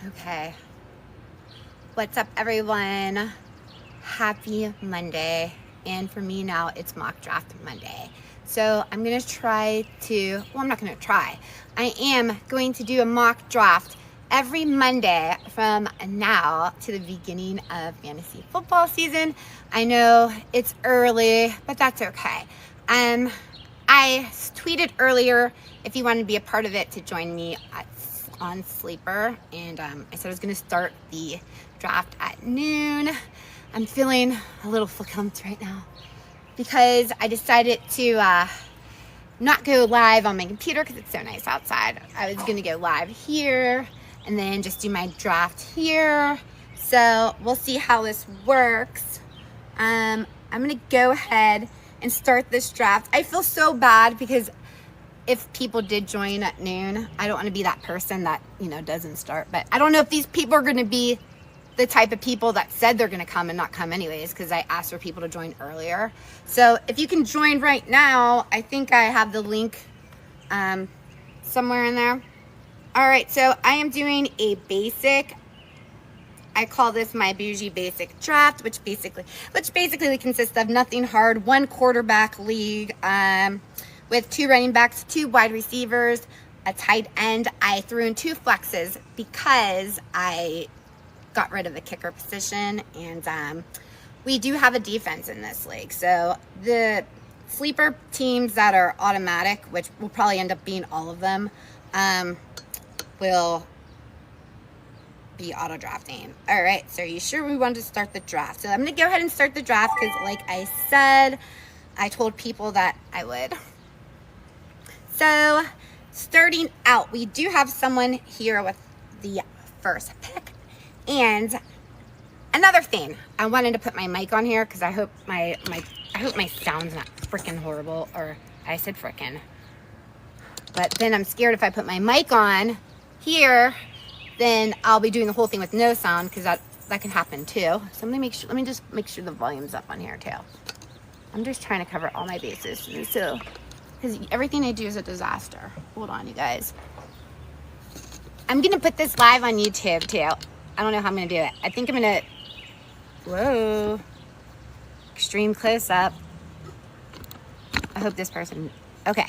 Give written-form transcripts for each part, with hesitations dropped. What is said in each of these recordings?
Okay. What's up, everyone? Happy Monday. And for me now, it's mock draft Monday. So I'm going to try to, well, I'm not going to try. I am going to do a mock draft every Monday from now to the beginning of fantasy football season. I know it's early, but that's okay. I tweeted earlier if you wanted to be a part of it to join me on Sleeper, and I said I was going to start the draft at noon. I'm feeling a little verklempt right now because I decided to not go live on my computer because it's so nice outside. I was going to go live here and then just do my draft here. So we'll see how this works. I'm going to go ahead and start this draft. I feel so bad because if people did join at noon, I don't want to be that person that, doesn't start. But I don't know if these people are going to be the type of people that said they're going to come and not come anyways, because I asked for people to join earlier. So if you can join right now, I think I have the link somewhere in there. All right, so I am doing a basic. I call this my bougie basic draft, which basically consists of nothing hard, one quarterback league with 2 running backs, 2 wide receivers, a tight end. I threw in 2 flexes because I got rid of the kicker position, and we do have a defense in this league. So the sleeper teams that are automatic, which will probably end up being all of them, will be auto drafting. All right, so are you sure we want to start the draft? So I'm going to go ahead and start the draft because, like I said, I told people that I would. So starting out, we do have someone here with the first pick. And another thing, I wanted to put my mic on here because I hope my sound's not freaking horrible, or I said frickin'. But then I'm scared if I put my mic on here, then I'll be doing the whole thing with no sound, because that can happen too. So let me just make sure the volume's up on here too. I'm just trying to cover all my bases, so because everything I do is a disaster. Hold on, you guys. I'm gonna put this live on YouTube too. I don't know how I'm gonna do it. I think I'm gonna, whoa, extreme close up. I hope this person, okay.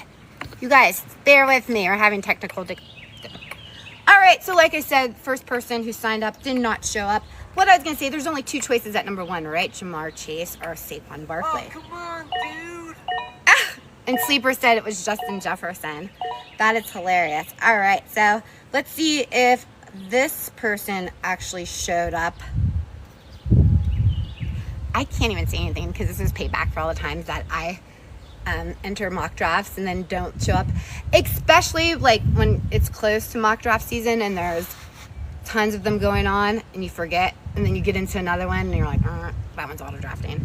You guys, bear with me. We're having technical all right, so like I said, first person who signed up did not show up. What I was going to say, there's only 2 choices at number 1, right? Jamar Chase or Saquon Barkley. Oh, come on, dude. And Sleeper said it was Justin Jefferson. That is hilarious. All right, so let's see if this person actually showed up. I can't even say anything because this is payback for all the times that I enter mock drafts and then don't show up, especially like when it's close to mock draft season and there's tons of them going on and you forget, and then you get into another one and you're like, that one's auto drafting.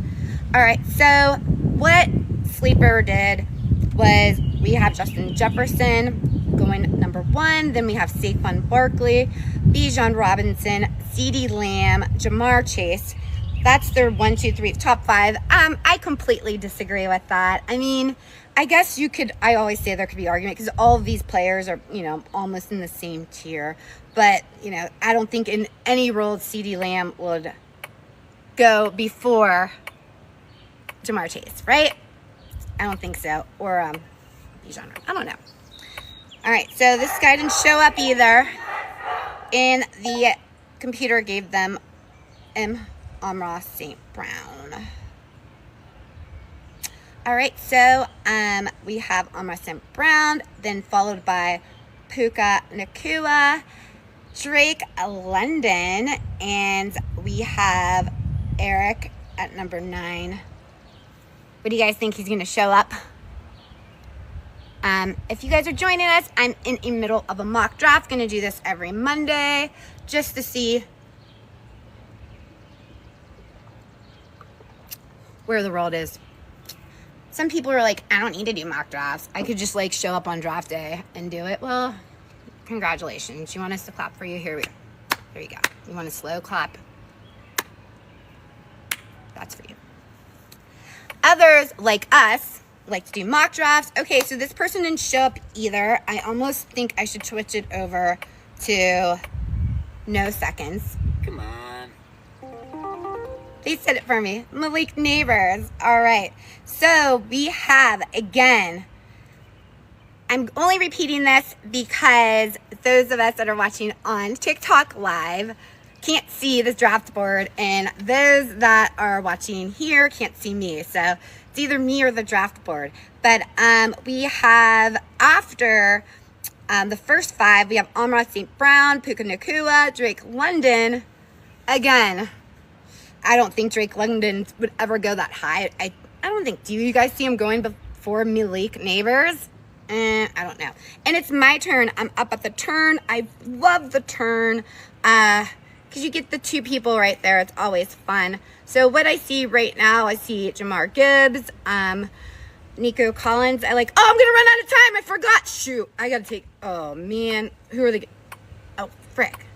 All right, so what Sleeper did was we have Justin Jefferson going number 1, then we have Saquon Barkley, Bijan Robinson, CeeDee Lamb, Jamar Chase. That's their 1, 2, 3, top 5. I completely disagree with that. I mean, I guess I always say there could be argument because all of these players are, almost in the same tier. But, I don't think in any world CeeDee Lamb would go before Jamar Chase, right? I don't think so. Or Bijan. I don't know. All right, so this guy didn't show up either. And the computer gave them Amon-Ra St. Brown. All right, so we have Amon-Ra St. Brown, then followed by Puka Nacua, Drake London, and we have Eric at number 9. What do you guys think he's going to show up? If you guys are joining us, I'm in the middle of a mock draft. Going to do this every Monday just to see where the world is. Some people are like, I don't need to do mock drafts. I could just show up on draft day and do it. Well, congratulations. You want us to clap for you? Here you go. You want a slow clap? That's for you. Others, like us, like to do mock drafts. Okay, so this person didn't show up either. I almost think I should switch it over to No seconds. Come on. They said it for me. Malik Neighbors. All right. So we have, again, I'm only repeating this because those of us that are watching on TikTok Live can't see this draft board, and those that are watching here can't see me. So it's either me or the draft board. But we have, after the first 5, we have Amara St. Brown, Puka Nacua, Drake London. Again, I don't think Drake London would ever go that high. I don't think. Do you guys see him going before Malik Neighbors? I don't know. And it's my turn. I'm up at the turn. I love the turn because you get the 2 people right there. It's always fun. So what I see right now, I see Jamar Gibbs, Nico Collins. I'm going to run out of time. I forgot. Shoot. I got to take. Oh, man. Who are they? Oh, frick.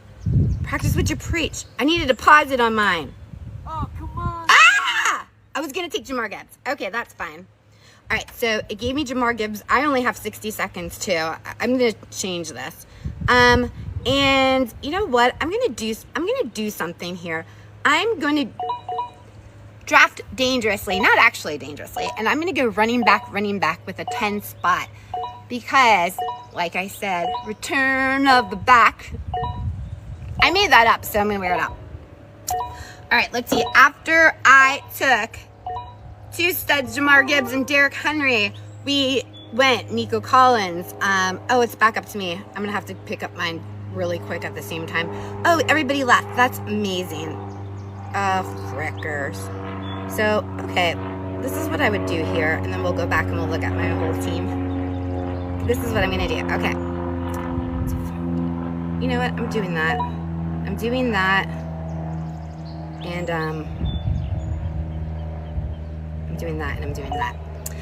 Practice what you preach. I needed to pause it on mine. Oh, come on. Ah! I was going to take Jamar Gibbs. Okay, that's fine. All right, so it gave me Jamar Gibbs. I only have 60 seconds too. I'm going to change this. And you know what? I'm going to do something here. I'm going to draft dangerously, not actually dangerously. And I'm going to go running back with a 10 spot because, like I said, return of the back. I made that up, so I'm going to wear it out. All right, let's see. After I took 2 studs, Jamar Gibbs and Derrick Henry, we went Nico Collins. Oh, it's back up to me. I'm gonna have to pick up mine really quick at the same time. Oh, everybody left. That's amazing. Oh, frickers. So, okay, this is what I would do here, and then we'll go back and we'll look at my whole team. This is what I'm gonna do. Okay. You know what? I'm doing that. And I'm doing that.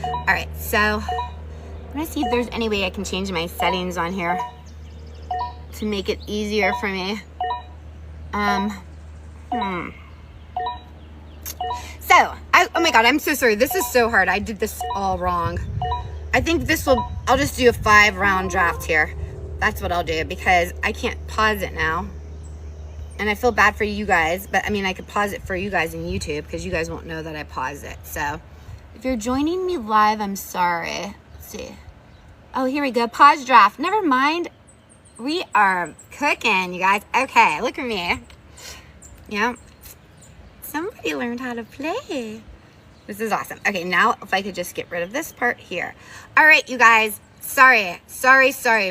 All right, so I'm gonna see if there's any way I can change my settings on here to make it easier for me. So, oh my God, I'm so sorry. This is so hard. I did this all wrong. I think I'll just do a 5-round draft here. That's what I'll do because I can't pause it now. And I feel bad for you guys, but I mean, I could pause it for you guys in YouTube because you guys won't know that I paused it. So if you're joining me live, I'm sorry. Let's see. Oh, here we go. Pause draft. Never mind. We are cooking, you guys. Okay, look at me. Yeah. Somebody learned how to play. This is awesome. Okay, now if I could just get rid of this part here. All right, you guys. Sorry,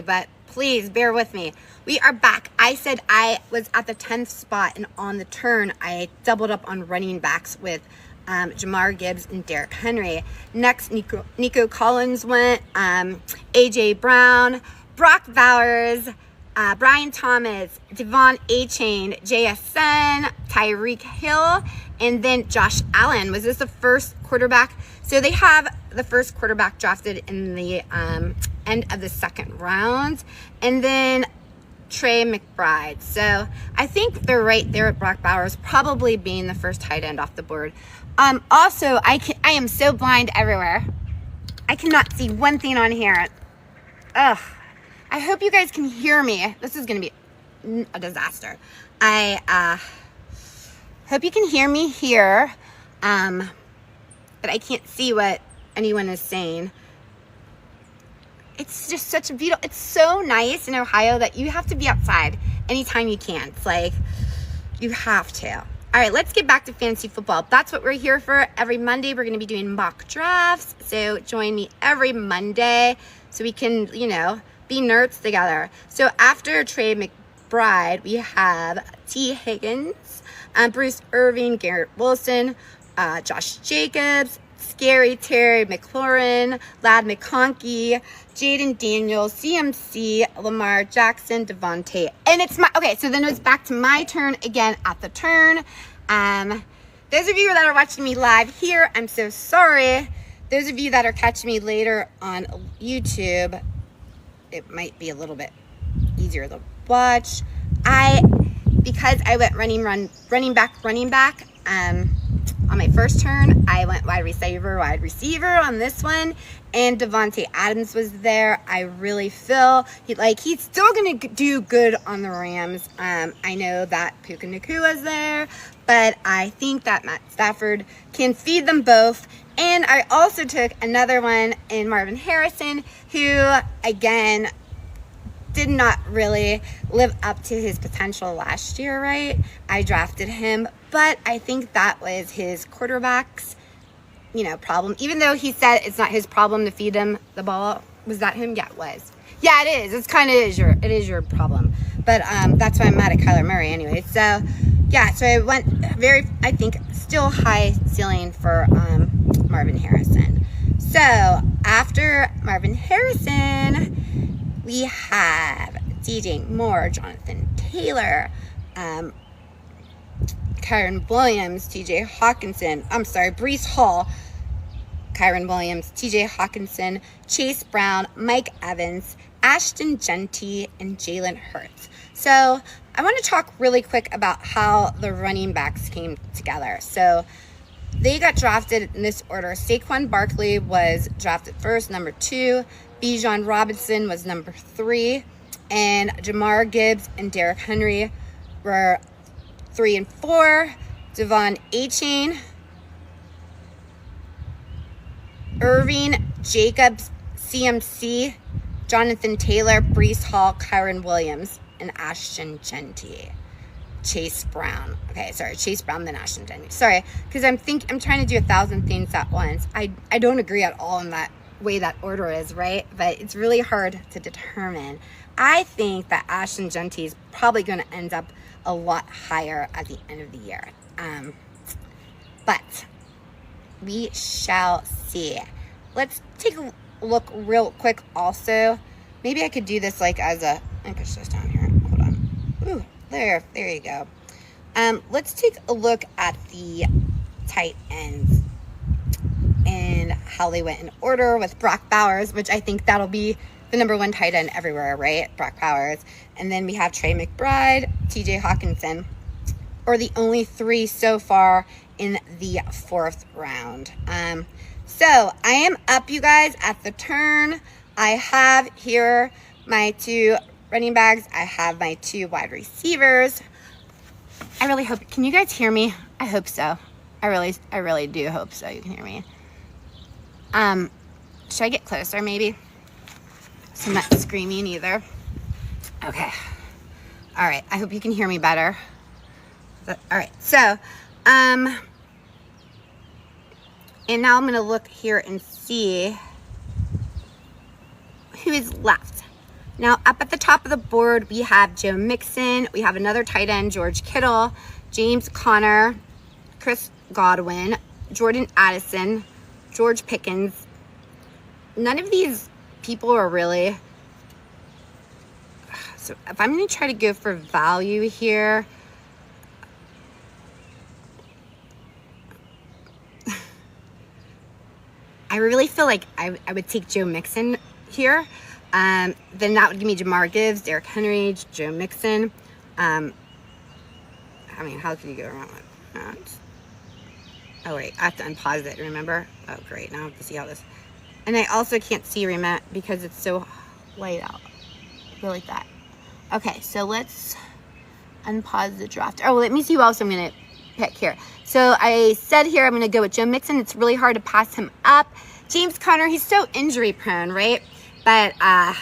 but please bear with me. We are back. I said I was at the 10th spot, and on the turn, I doubled up on running backs with Jamar Gibbs and Derrick Henry. Next, Nico Collins went, A.J. Brown, Brock Bowers, Brian Thomas, Devon A-Chain, JSN, Tyreek Hill, and then Josh Allen. Was this the first quarterback? So they have the first quarterback drafted in the end of the 2nd round. And then Trey McBride. So I think they're right there at Brock Bowers, probably being the first tight end off the board. Also, I am so blind everywhere. I cannot see one thing on here. Ugh. I hope you guys can hear me. This is going to be a disaster. I hope you can hear me here. But I can't see what anyone is saying. It's just such a beautiful, it's so nice in Ohio that you have to be outside anytime you can. It's like, you have to. All right, let's get back to fantasy football. That's what we're here for. Every Monday, we're going to be doing mock drafts. So join me every Monday so we can, be nerds together. So after Trey McBride, we have T. Higgins, Bruce Irving, Garrett Wilson, Josh Jacobs, Scary Terry McLaurin, Lad McConkey, Jaden Daniels, CMC, Lamar Jackson, Devontae. And so then it's back to my turn again at the turn. Those of you that are watching me live here, I'm so sorry. Those of you that are catching me later on YouTube, it might be a little bit easier to watch. Because I went running back, on my first turn, I went wide receiver on this one, and Devontae Adams was there. I really feel he's still going to do good on the Rams. I know that Puka Nakua's there, but I think that Matt Stafford can feed them both. And I also took another one in Marvin Harrison, who, again, did not really live up to his potential last year, right? I drafted him, but I think that was his quarterback's, problem. Even though he said it's not his problem to feed him the ball. Was that him? Yeah, it was. Yeah, it is. It's kind of it is your problem. But that's why I'm mad at Kyler Murray anyway. So, yeah, so I went I think, still high ceiling for Marvin Harrison. So, after Marvin Harrison, we have DJ Moore, Jonathan Taylor, Kyron Williams, Breece Hall, Kyron Williams, TJ Hawkinson, Chase Brown, Mike Evans, Ashton Genty, and Jalen Hurts. So I want to talk really quick about how the running backs came together. So they got drafted in this order. Saquon Barkley was drafted first, number 2. Bijan Robinson was number 3. And Jamar Gibbs and Derrick Henry were 3 and 4. Devon Achane, Irving Jacobs, CMC, Jonathan Taylor, Breece Hall, Kyron Williams, and Ashton Genty. Chase Brown. Okay, sorry, Chase Brown, then Ashton Genty. Sorry, because I'm trying to do 1,000 things at once. I don't agree at all in that way that order is, right? But it's really hard to determine. I think that Ashton Genty is probably going to end up a lot higher at the end of the year. But we shall see. Let's take a look real quick also. Maybe I could do this like as a, let me push this down here. Hold on. Ooh, there you go. Let's take a look at the tight ends and how they went in order with Brock Bowers, which I think that'll be the number 1 tight end everywhere, right? Brock Bowers. And then we have Trey McBride, TJ Hawkinson, or the only 3 so far in the 4th round. So I am up, you guys, at the turn. I have here my 2 running backs. I have my 2 wide receivers. I really hope, can you guys hear me? I hope so. I really do hope so. You can hear me. Should I get closer maybe? So I'm not screaming either. Okay. All right. I hope you can hear me better. All right. So, and now I'm going to look here and see who is left. Now, up at the top of the board, we have Joe Mixon. We have another tight end, George Kittle, James Conner, Chris Godwin, Jordan Addison, George Pickens. None of these people are really... So if I'm going to try to go for value here... I really feel like I would take Joe Mixon here. Then that would give me Jamar Gibbs, Derrick Henry, Joe Mixon. I mean, how can you go around with that? Oh, wait. I have to unpause it, remember? Oh, great. Now I have to see how this... And I also can't see remote because it's so light out. I feel like that. Okay, so let's unpause the draft. Oh, let me see who else I'm going to pick here. So I said here I'm going to go with Joe Mixon. It's really hard to pass him up. James Conner, he's so injury prone, right? But I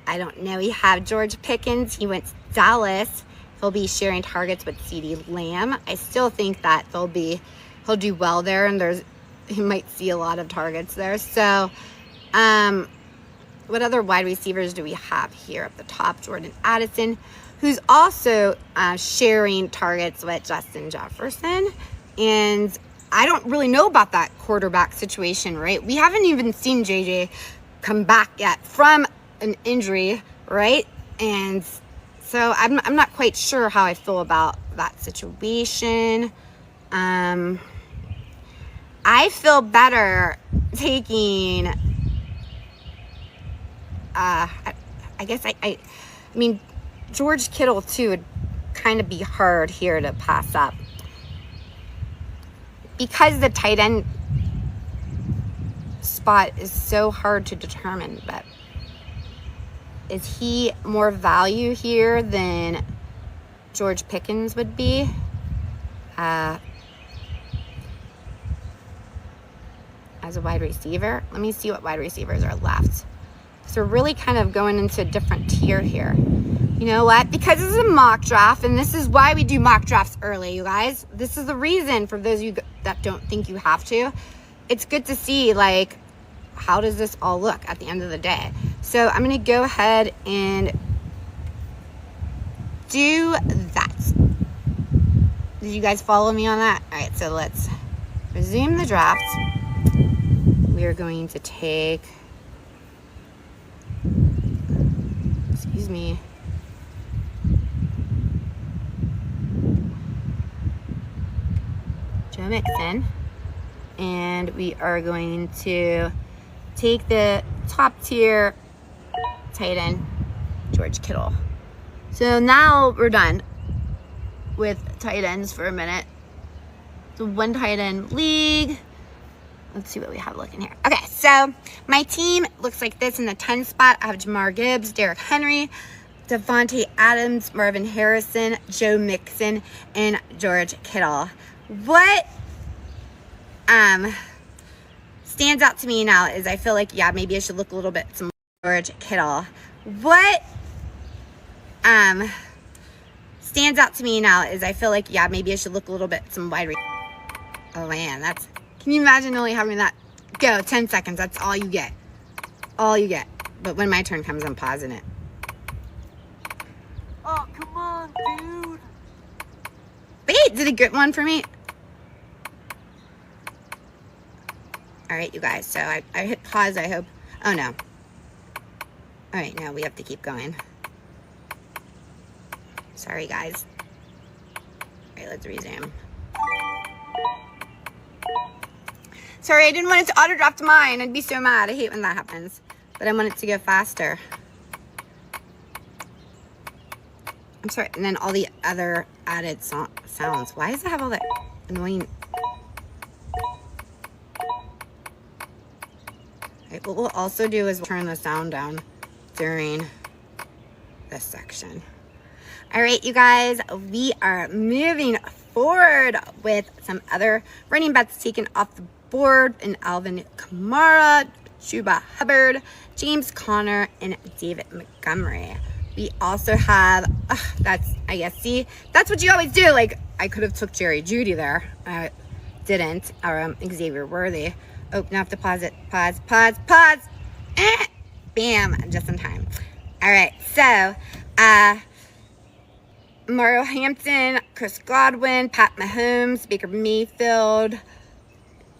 don't know. We have George Pickens. He went to Dallas. He'll be sharing targets with CeeDee Lamb. I still think that he'll do well there, and he might see a lot of targets there. So what other wide receivers do we have here at the top? Jordan Addison, who's also sharing targets with Justin Jefferson. And I don't really know about that quarterback situation, right? We haven't even seen JJ come back yet from an injury, right? And so I'm not quite sure how I feel about that situation. I feel better taking... I guess I mean, George Kittle, too, would kind of be hard here to pass up. because the tight end spot is so hard to determine, but is he more value here than George Pickens would be? As a wide receiver. Let me see what wide receivers are left. So we're really kind of going into a different tier here. You know what? Because this is a mock draft, and this is why we do mock drafts early, you guys. This is the reason for those of you that don't think you have to. It's good to see, like, how does this all look at the end of the day? So I'm going to go ahead and do that. Did you guys follow me on that? All right, so let's resume the draft. We are going to take, excuse me, Joe Mixon, and we are going to take the top tier tight end, George Kittle. So now we're done with tight ends for a minute. The one tight end league. Let's see what we have looking here. Okay, so my team looks like this in the 10 spot. I have Jamar Gibbs, Derrick Henry, Devontae Adams, Marvin Harrison, Joe Mixon, and George Kittle. What stands out to me now is I feel like, yeah, maybe I should look a little bit some George Kittle. What stands out to me now is I feel like, yeah, maybe I should look a little bit some wide receiver. Oh man, that's, can you imagine only having that go 10 seconds? That's all you get. All you get. But when my turn comes, I'm pausing it. Oh, come on, dude. Wait, did it get one for me? All right, you guys. So I hit pause, I hope. Oh, no. All right, now we have to keep going. Sorry, guys. All right, let's resume. Sorry, I didn't want it to auto-draft mine. I'd be so mad. I hate when that happens. But I want it to go faster. I'm sorry. And then all the other added sounds. Why does it have all that annoying... Right, what we'll also do is we'll turn the sound down during this section. All right, you guys. We are moving forward with some other running backs taken off the board, and Alvin Kamara, Chuba Hubbard, James Conner, and David Montgomery. We also have, that's, I guess, see, that's what you always do. Like, I could have took Jerry Jeudy there. I didn't, or Xavier Worthy. Oh, now I have to pause it. Pause. Bam, just in time. All right, so, Mario Hampton, Chris Godwin, Pat Mahomes, Baker Mayfield,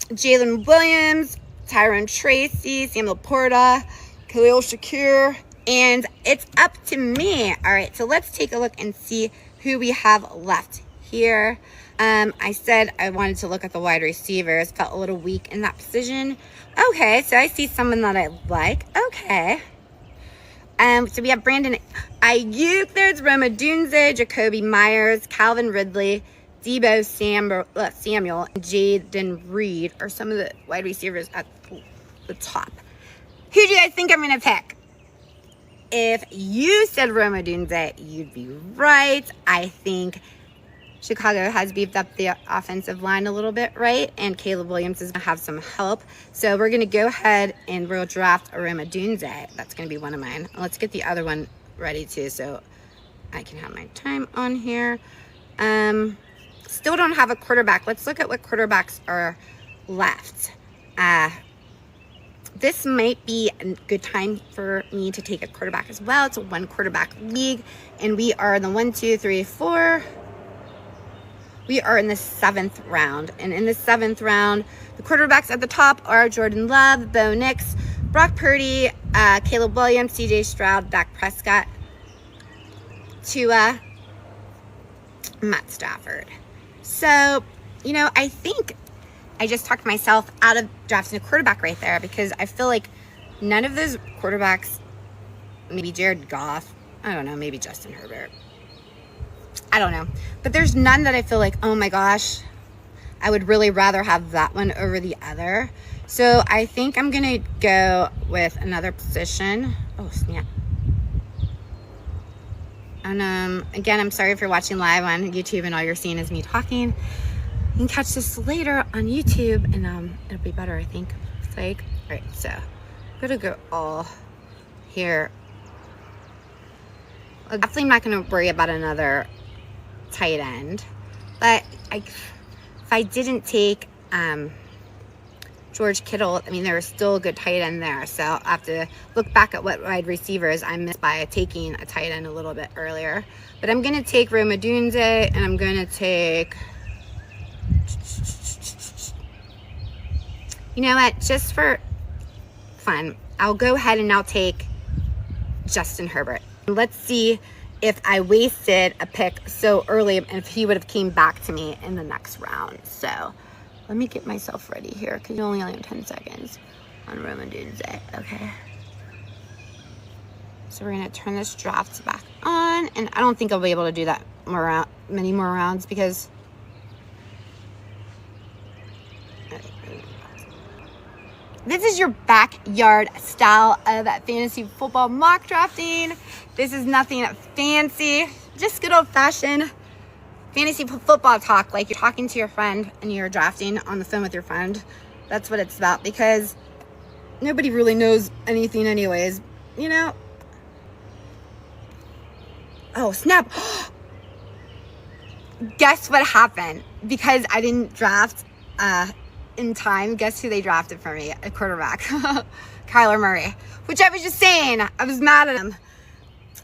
Jalen Williams, Tyron Tracy, Samuel Porta, Khalil Shakir, and it's up to me. All right, so let's take a look and see who we have left here. I said I wanted to look at the wide receivers. Felt a little weak in that position. Okay, so I see someone that I like. Okay. So we have Brandon Ayuk. There's Roma Dunze, Jacoby Myers, Calvin Ridley, Debo Samuel, and Jaden Reed are some of the wide receivers at the top. Who do you guys think I'm going to pick? If you said Roma Dunze, you'd be right. I think Chicago has beefed up the offensive line a little bit, right? And Caleb Williams is going to have some help. So we're going to go ahead and we'll draft Roma Dunze. That's going to be one of mine. Let's get the other one ready too so I can have my time on here. Still don't have a quarterback. Let's look at what quarterbacks are left. This might be a good time for me to take a quarterback as well. It's a one quarterback league, and we are in the 1, 2, 3, 4. We are in the 7th round, and in the 7th round, the quarterbacks at the top are Jordan Love, Bo Nix, Brock Purdy, Caleb Williams, C.J. Stroud, Dak Prescott, Tua, Matt Stafford. So, you know, I think I just talked myself out of drafting a quarterback right there because I feel like none of those quarterbacks, maybe Jared Goff, I don't know, maybe Justin Herbert, I don't know. But there's none that I feel like, oh my gosh, I would really rather have that one over the other. So I think I'm gonna go with another position. Oh, snap. And again, I'm sorry if you're watching live on YouTube and all you're seeing is me talking. You can catch this later on YouTube, and it'll be better, I think. It's like, all right, so I'm gonna go all here. I'm definitely not gonna worry about another tight end, but if I didn't take George Kittle, I mean, there was still a good tight end there. So I'll have to look back at what wide receivers I missed by taking a tight end a little bit earlier. But I'm going to take Rome Odunze, and I'm going to take, you know what, just for fun, I'll go ahead and I'll take Justin Herbert. Let's see if I wasted a pick so early and if he would have came back to me in the next round. So let me get myself ready here because you only have 10 seconds on Roman Doomsday. Okay. So we're going to turn this draft back on. And I don't think I'll be able to do that many more rounds because this is your backyard style of fantasy football mock drafting. This is nothing fancy, just good old fashioned fantasy football talk, like you're talking to your friend and you're drafting on the phone with your friend. That's what it's about, because nobody really knows anything anyways, you know? Oh, snap. Guess what happened? Because I didn't draft in time, guess who they drafted for me? A quarterback. Kyler Murray. Which I was just saying, I was mad at him.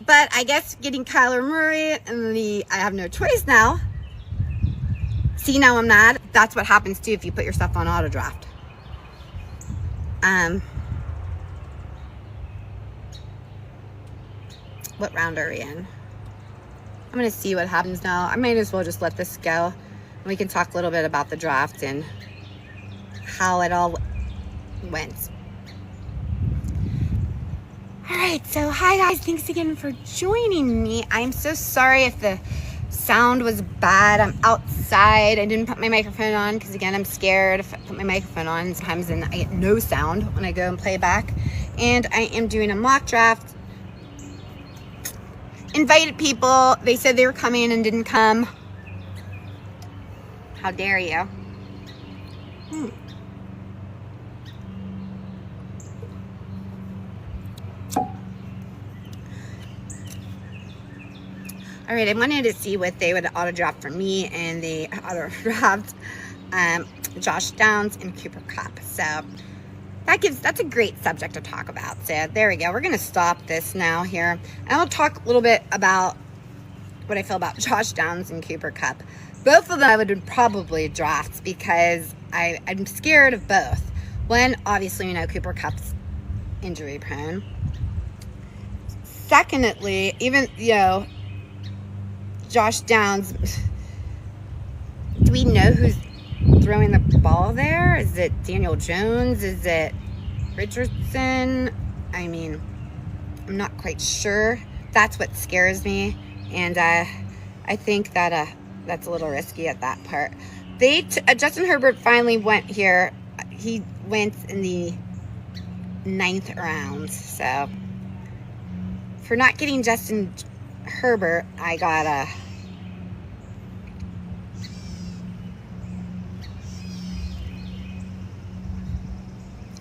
But I guess getting Kyler Murray, and I have no choice now. See, now I'm mad. That's what happens too if you put your stuff on auto draft. What round are we in? I'm gonna see what happens now. I might as well just let this go. And we can talk a little bit about the draft and how it all went. All right, so hi guys, thanks again for joining me. I'm so sorry if the sound was bad. I'm outside. I didn't put my microphone on because, again, I'm scared if I put my microphone on. Sometimes then I get no sound when I go and play back. And I am doing a mock draft. Invited people. They said they were coming and didn't come. How dare you? All right, I wanted to see what they would auto draft for me, and they auto draft Josh Downs and Cooper Kupp. So that's a great subject to talk about. So there we go. We're gonna stop this now here, and I'll talk a little bit about what I feel about Josh Downs and Cooper Kupp. Both of them I would probably draft because I'm scared of both. One, obviously, Cooper Kupp's injury prone. Secondly, even Josh Downs, do we know who's throwing the ball there? Is it Daniel Jones? Is it Richardson? I mean, I'm not quite sure. That's what scares me. And I think that that's a little risky at that part. Justin Herbert finally went here. He went in the 9th round. So for not getting Justin Herbert, I got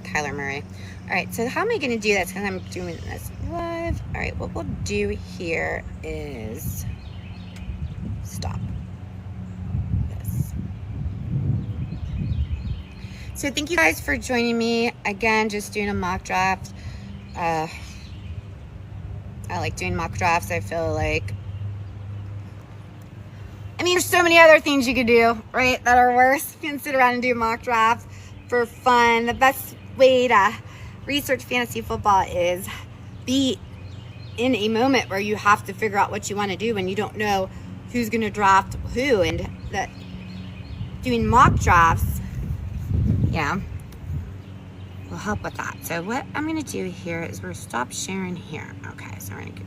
Kyler Murray. All right, so how am I going to do this? Because I'm doing this live. All right, what we'll do here is stop this. So thank you guys for joining me. Again, just doing a mock draft. I like doing mock drafts. I feel like, there's so many other things you could do, right, that are worse. You can sit around and do a mock draft for fun. The best way to research fantasy football is be in a moment where you have to figure out what you want to do when you don't know who's going to draft who, and that doing mock drafts, will help with that. So what I'm going to do here is we're stop sharing here. Okay, so we're going to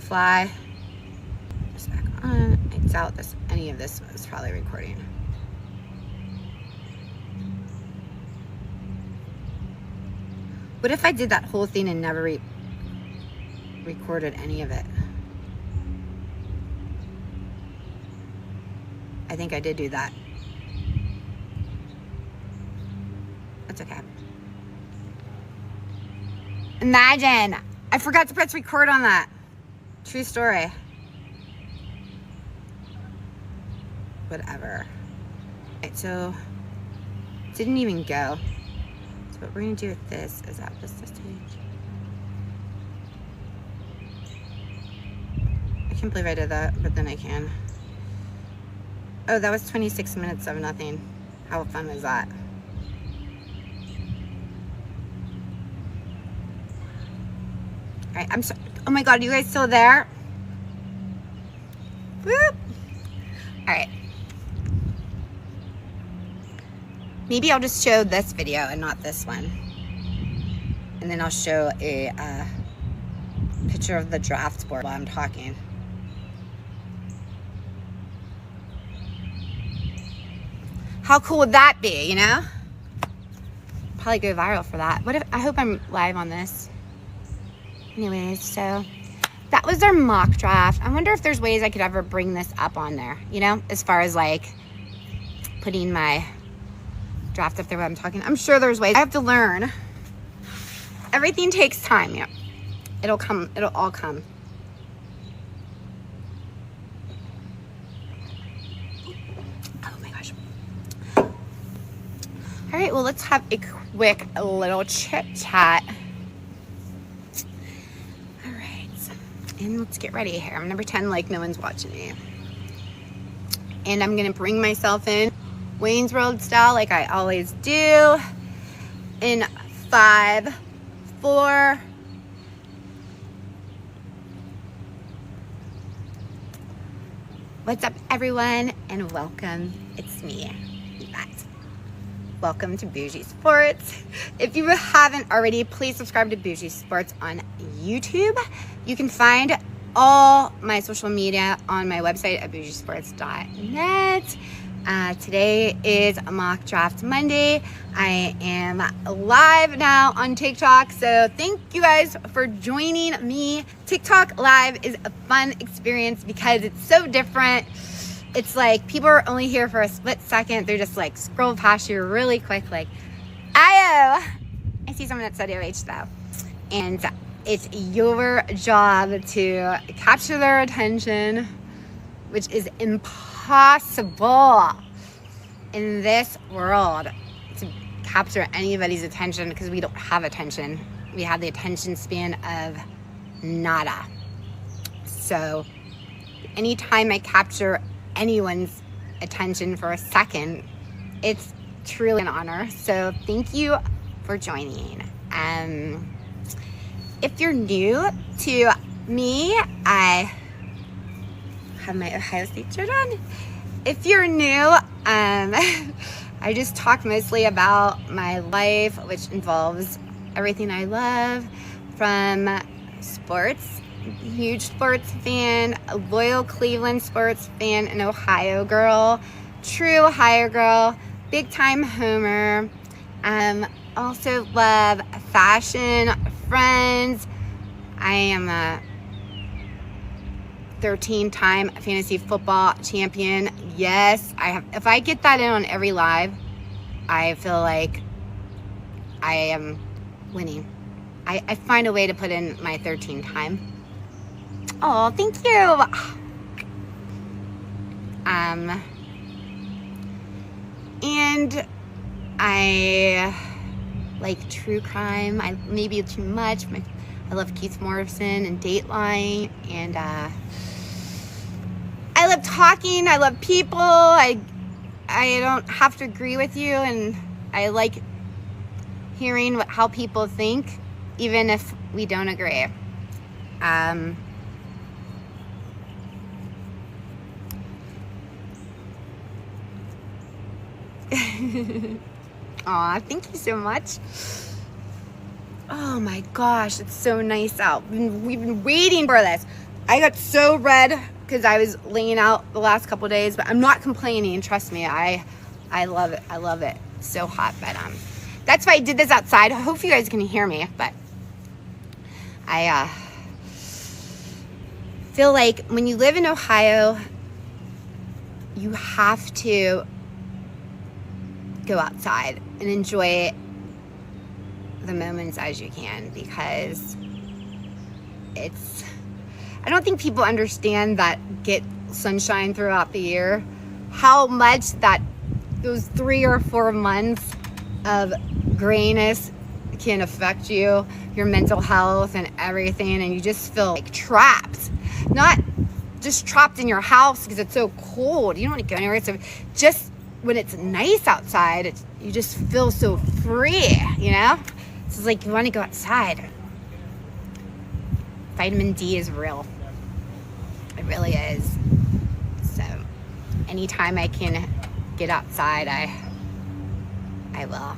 fly this back on. I doubt any of this was probably recording. What if I did that whole thing and never recorded any of it? I think I did do that. That's okay. Imagine, I forgot to press record on that. True story. Whatever. Right, so it didn't even go. So what we're gonna do with this is at this stage. I can't believe I did that, but then I can. Oh, that was 26 minutes of nothing. How fun was that? All right, I'm sorry. Oh my God, are you guys still there? Whoop. All right. Maybe I'll just show this video and not this one. And then I'll show a picture of the draft board while I'm talking. How cool would that be, you know? Probably go viral for that. What if, I hope I'm live on this. Anyways, so that was our mock draft. I wonder if there's ways I could ever bring this up on there, you know, as far as like putting my draft up there while I'm talking. I'm sure there's ways. I have to learn. Everything takes time, yeah. It'll come, it'll all come. Oh my gosh. All right, well, let's have a quick little chit chat. And let's get ready here. I'm gonna pretend like no one's watching me. And I'm gonna bring myself in Wayne's World style like I always do. In 5, 4. What's up, everyone, and welcome. It's me, Yvette. Welcome to Bougie Sports. If you haven't already, please subscribe to Bougie Sports on YouTube. You can find all my social media on my website at bougiesports.net. Today is Mock Draft Monday. I am live now on TikTok, so thank you guys for joining me. TikTok Live is a fun experience because it's so different. It's like people are only here for a split second. They're just like scroll past you really quick, like, ayo. I see someone at Studio H though. And it's your job to capture their attention, which is impossible in this world to capture anybody's attention because we don't have attention. We have the attention span of nada. So anytime I capture anyone's attention for a second, it's truly an honor. So thank you for joining. If you're new to me, I have my Ohio State shirt on. If you're new, I just talk mostly about my life, which involves everything I love, from sports, huge sports fan, a loyal Cleveland sports fan, an Ohio girl, true Ohio girl, big time homer. Also love fashion, friends. I am a 13-time fantasy football champion. Yes, I have. If I get that in on every live, I feel like I am winning. I find a way to put in my 13 time. Oh, thank you. And I like true crime. I maybe too much. I love Keith Morrison and Dateline, and I love talking. I love people. I don't have to agree with you, and I like hearing how people think, even if we don't agree. Aw, thank you so much. Oh my gosh, it's so nice out. We've been waiting for this. I got so red because I was laying out the last couple days, but I'm not complaining. Trust me, I love it. I love it. So hot, but that's why I did this outside. I hope you guys can hear me, but I feel like when you live in Ohio, you have to go outside and enjoy the moments as you can, because I don't think people understand that get sunshine throughout the year, how much that those 3 or 4 months of grayness can affect you, your mental health and everything, and you just feel like trapped. Not just trapped in your house because it's so cold. You don't want to go anywhere. So just when it's nice outside, you just feel so free, you know? So it's like you want to go outside. Vitamin D is real. It really is. So anytime I can get outside, I will.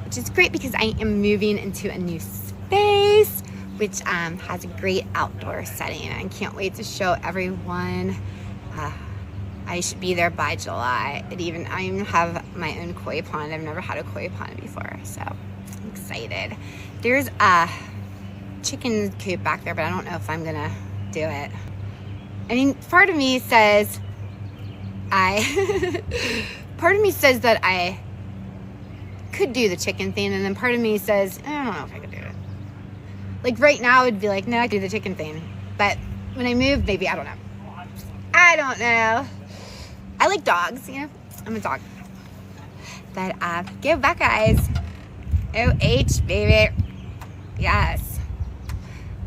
Which is great because I am moving into a new space, which has a great outdoor setting. I can't wait to show everyone. I should be there by July. I even have my own koi pond. I've never had a koi pond before, so I'm excited. There's a chicken coop back there, but I don't know if I'm gonna do it. I mean, part of me says that I could do the chicken thing, and then part of me says, I don't know if I could do it. Like right now, it'd be like, no, I could do the chicken thing. But when I move, maybe, I don't know. I like dogs, you know? I'm a dog. But, go Buckeyes. OH, baby. Yes.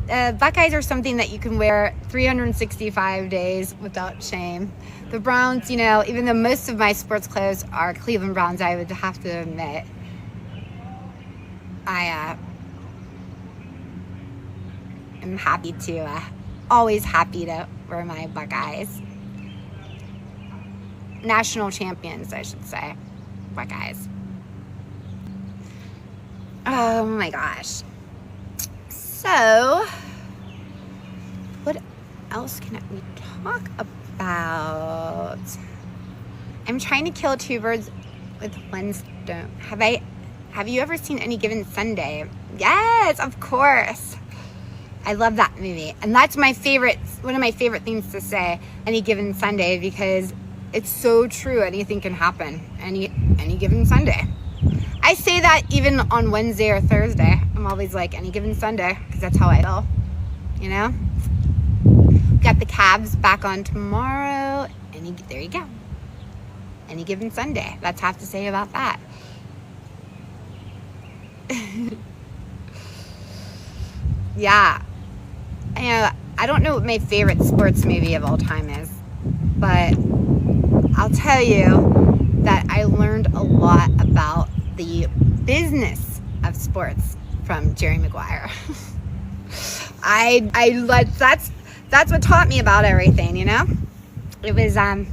Buckeyes are something that you can wear 365 days without shame. The Browns, you know, even though most of my sports clothes are Cleveland Browns, I would have to admit, I am happy to, always happy to wear my Buckeyes. National champions, I should say. Buckeyes. Oh my gosh. So, what else can we talk about? I'm trying to kill 2 birds with 1 stone. Have you ever seen Any Given Sunday? Yes, of course. I love that movie. And that's my favorite, one of my favorite things to say, Any Given Sunday, because it's so true. Anything can happen any given Sunday. I say that even on Wednesday or Thursday. I'm always like, any given Sunday, because that's how I feel, you know? Got the Cavs back on tomorrow. There you go. Any given Sunday. That's all I have to say about that. Yeah. I don't know what my favorite sports movie of all time is, but I'll tell you that I learned a lot about the business of sports from Jerry Maguire. That's what taught me about everything, you know? It was a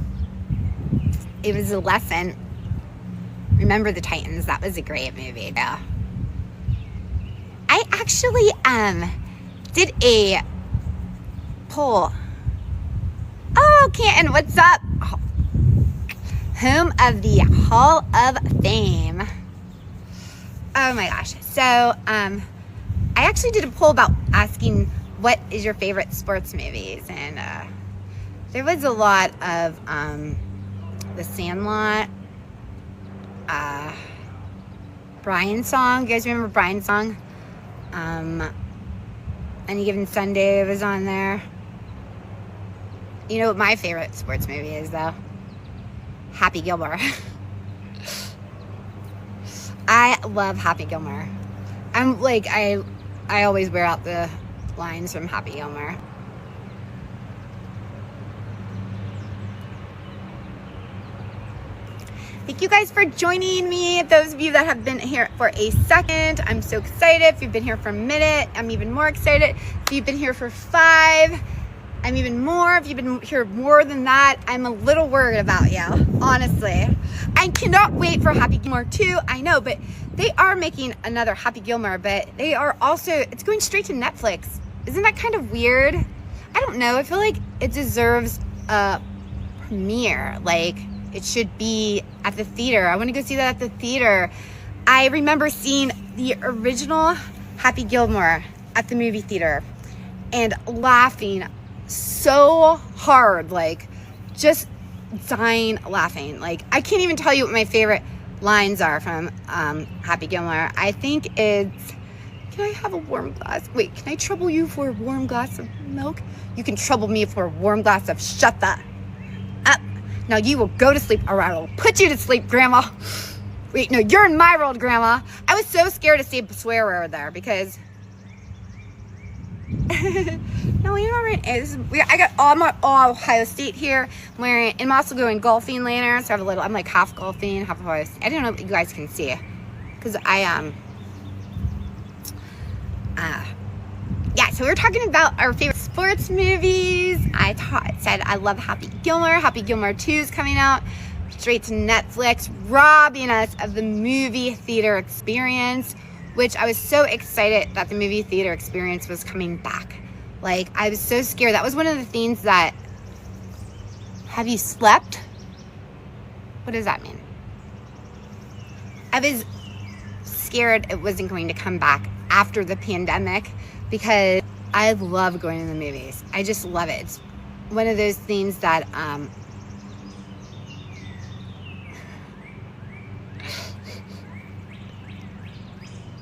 lesson. Remember the Titans, that was a great movie, though. I actually did a poll. Oh, Canton, what's up? Home of the Hall of Fame. Oh my gosh. So, I actually did a poll about asking what is your favorite sports movies, and there was a lot of The Sandlot, Brian's Song. You guys remember Brian's Song? Any Given Sunday was on there. You know what my favorite sports movie is, though? Happy Gilmore. I love Happy Gilmore. I'm like, I always wear out the lines from Happy Gilmore. Thank you guys for joining me. Those of you that have been here for a second, I'm so excited. If you've been here for a minute, I'm even more excited. If you've been here for 5, I'm even more. If you've been here more than that, I'm a little worried about you, honestly. I cannot wait for Happy Gilmore 2. I know, but they are making another Happy Gilmore, but they are also, it's going straight to Netflix. Isn't that kind of weird? I don't know. I feel like it deserves a premiere. Like, it should be at the theater. I want to go see that at the theater. I remember seeing the original Happy Gilmore at the movie theater and laughing so hard, like just dying laughing. Like, I can't even tell you what my favorite lines are from Happy Gilmore. I think it's, can I have a warm glass? Wait, can I trouble you for a warm glass of milk? You can trouble me for a warm glass of shut the up. Now you will go to sleep, or I will put you to sleep, Grandma. Wait, no, you're in my world, Grandma. I was so scared to say a swear word there because no, you know what? I'm at Ohio State here. I'm also going golfing later, so I have a little. I'm like half golfing, half Ohio State. I don't know if you guys can see, because yeah. So we were talking about our favorite sports movies. I said I love Happy Gilmore. Happy Gilmore 2 is coming out straight to Netflix, robbing us of the movie theater experience, which I was so excited that the movie theater experience was coming back. Like, I was so scared. That was one of the things that, have you slept? What does that mean? I was scared it wasn't going to come back after the pandemic because I love going to the movies. I just love it. It's one of those things that,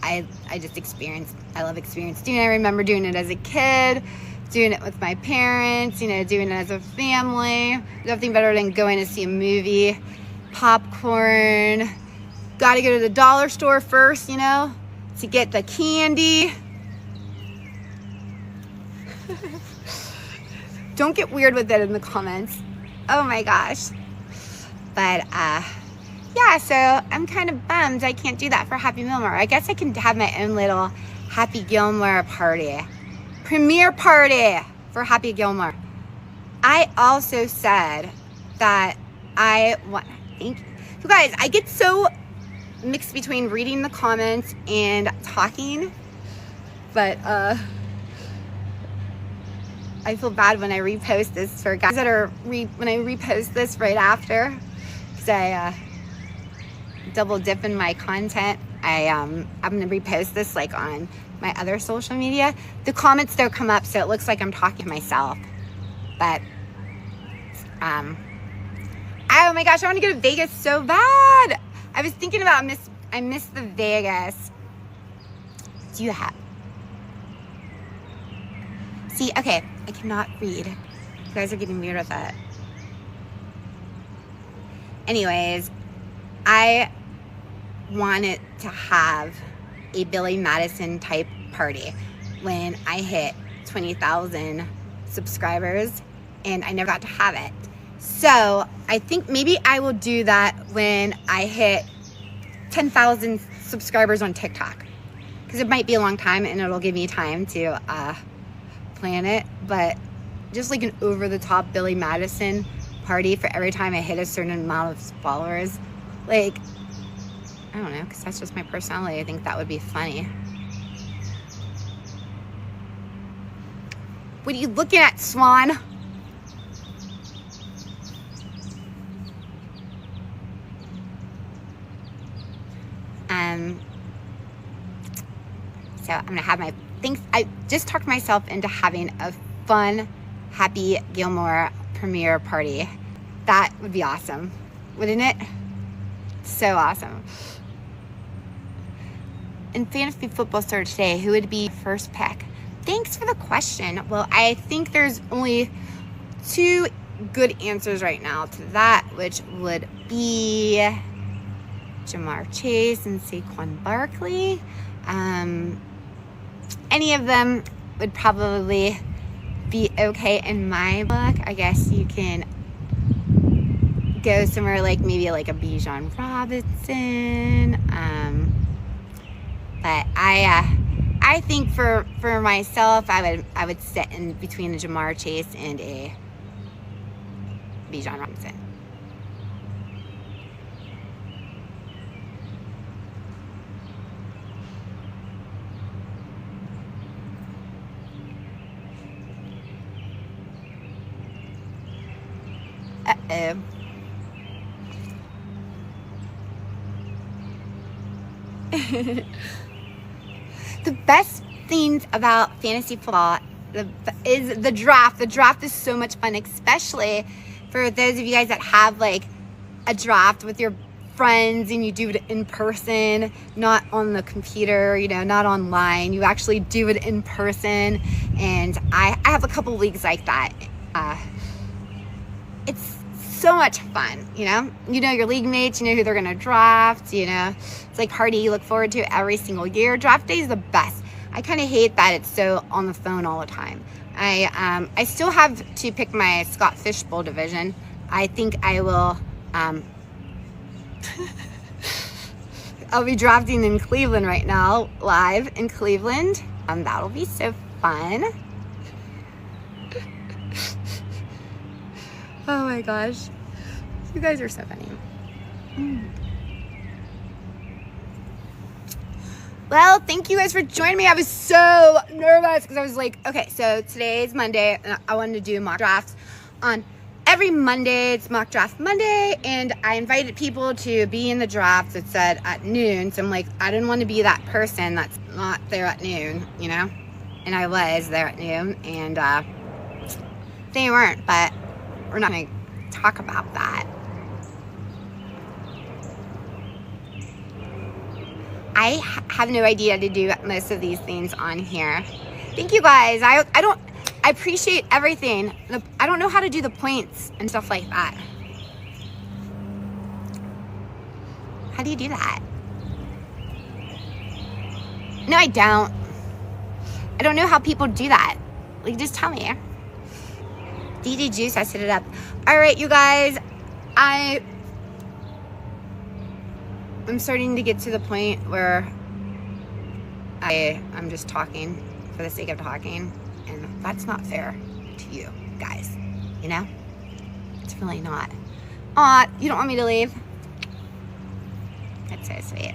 I just experienced. I love experience doing it. I remember doing it as a kid, doing it with my parents, doing it as a family. Nothing better than going to see a movie, popcorn. Got to go to the dollar store first, to get the candy. Don't get weird with it in the comments. Oh my gosh. But, yeah, so I'm kind of bummed I can't do that for Happy Gilmore. I guess I can have my own little Happy Gilmore party. Premiere party for Happy Gilmore. I also said that thank you. You guys, I get so mixed between reading the comments and talking. But, I feel bad when I repost this for guys that are, when I repost this right after. Because I, double dip in my content. I'm gonna repost this like on my other social media. The comments don't come up, so it looks like I'm talking to myself. But oh my gosh, I want to go to Vegas so bad. I was thinking about I miss the Vegas. Do you have? See, okay, I cannot read. You guys are getting weird with it. Anyways, I wanted to have a Billy Madison type party when I hit 20,000 subscribers, and I never got to have it. So I think maybe I will do that when I hit 10,000 subscribers on TikTok, because it might be a long time and it'll give me time to plan it. But just like an over-the-top Billy Madison party for every time I hit a certain amount of followers, like, I don't know, because that's just my personality. I think that would be funny. What are you looking at, Swan? So I'm gonna have my things. I just talked myself into having a fun Happy Gilmore premiere party. That would be awesome, wouldn't it? So awesome. In fantasy football started today, who would be first pick? Thanks for the question. Well, I think there's only two good answers right now to that, which would be Jamar Chase and Saquon Barkley. Any of them would probably be okay in my book. I guess you can go somewhere like maybe like a Bijan Robinson. But I think for myself, I would sit in between a Jamar Chase and a Bijan Robinson. Uh-oh. The best things about fantasy football is the draft. The draft is so much fun, especially for those of you guys that have like a draft with your friends and you do it in person, not on the computer, not online. You actually do it in person. And I have a couple leagues like that. It's so much fun, your league mates, you know who they're gonna draft, it's like party you look forward to every single year. Draft day is the best. I kind of hate that it's so on the phone all the time. I still have to pick my Scott Fishbowl division. I think I will I'll be drafting in Cleveland right now, live in Cleveland. That'll be so fun. Oh my gosh. You guys are so funny. Well, thank you guys for joining me. I was so nervous because I was like, okay, so today is Monday and I wanted to do mock drafts on every Monday. It's mock draft Monday, and I invited people to be in the draft that said at noon. So I'm like, I didn't want to be that person that's not there at noon, and I was there at noon, and they weren't, but we're not going to talk about that. I have no idea to do most of these things on here. Thank you guys. I appreciate everything. I don't know how to do the points and stuff like that. How do you do that? No, I don't. I don't know how people do that. Like, just tell me. DD Juice, I set it up. All right, you guys. I'm starting to get to the point where I'm just talking for the sake of talking, and that's not fair to you guys, It's really not. Aw, you don't want me to leave? That's so sweet.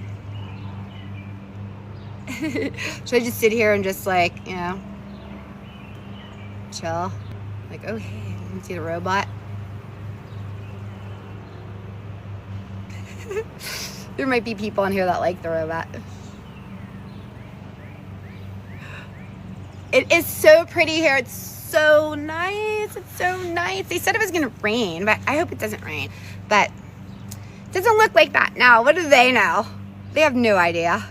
Should I just sit here and just like, chill? Like, oh hey, you see the robot? There might be people in here that like the robot. It is so pretty here. It's so nice. It's so nice. They said it was going to rain, but I hope it doesn't rain. But it doesn't look like that now. What do they know? They have no idea.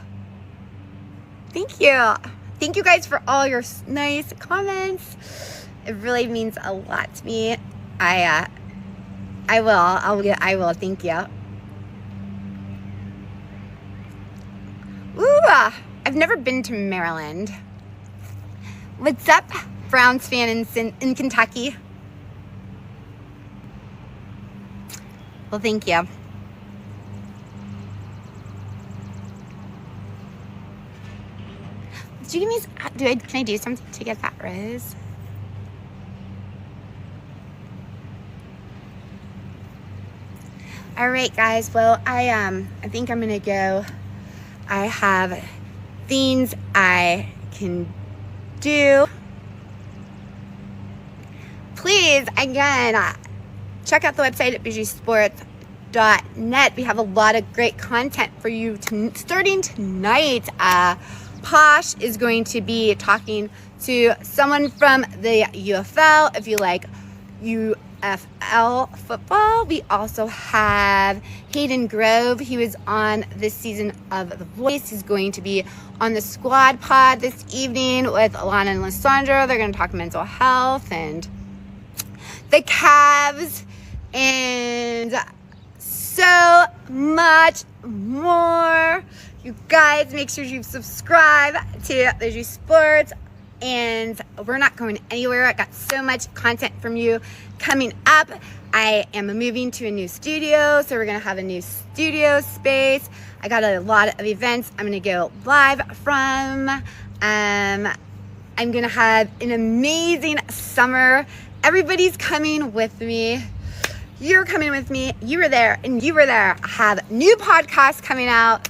Thank you. Thank you guys for all your nice comments. It really means a lot to me. I will. Thank you. Ooh, I've never been to Maryland. What's up, Browns fan in Kentucky? Well, thank you. Did you give me? Can I do something to get that rose? All right, guys. Well, I think I'm gonna go. I have things I can do. Please, again, check out the website at bougiesports.net. We have a lot of great content for you starting tonight. Posh is going to be talking to someone from the UFL. If you like UFL football, we also have Hayden Grove. He was on this season of The Voice. He's going to be on the squad pod this evening with Alana and Lysandra. They're going to talk mental health and the Cavs and so much more. You guys, make sure you subscribe to Bougie Sports. And we're not going anywhere. I got so much content from you coming up. I am moving to a new studio, so we're going to have a new studio space. I got a lot of events I'm going to go live from. I'm going to have an amazing summer. Everybody's coming with me. You're coming with me. You were there and you were there. I have new podcasts coming out.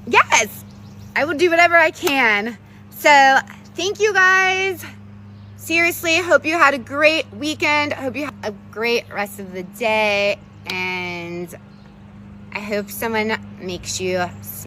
Yes. I will do whatever I can. So thank you guys. Seriously, hope you had a great weekend. I hope you have a great rest of the day. And I hope someone makes you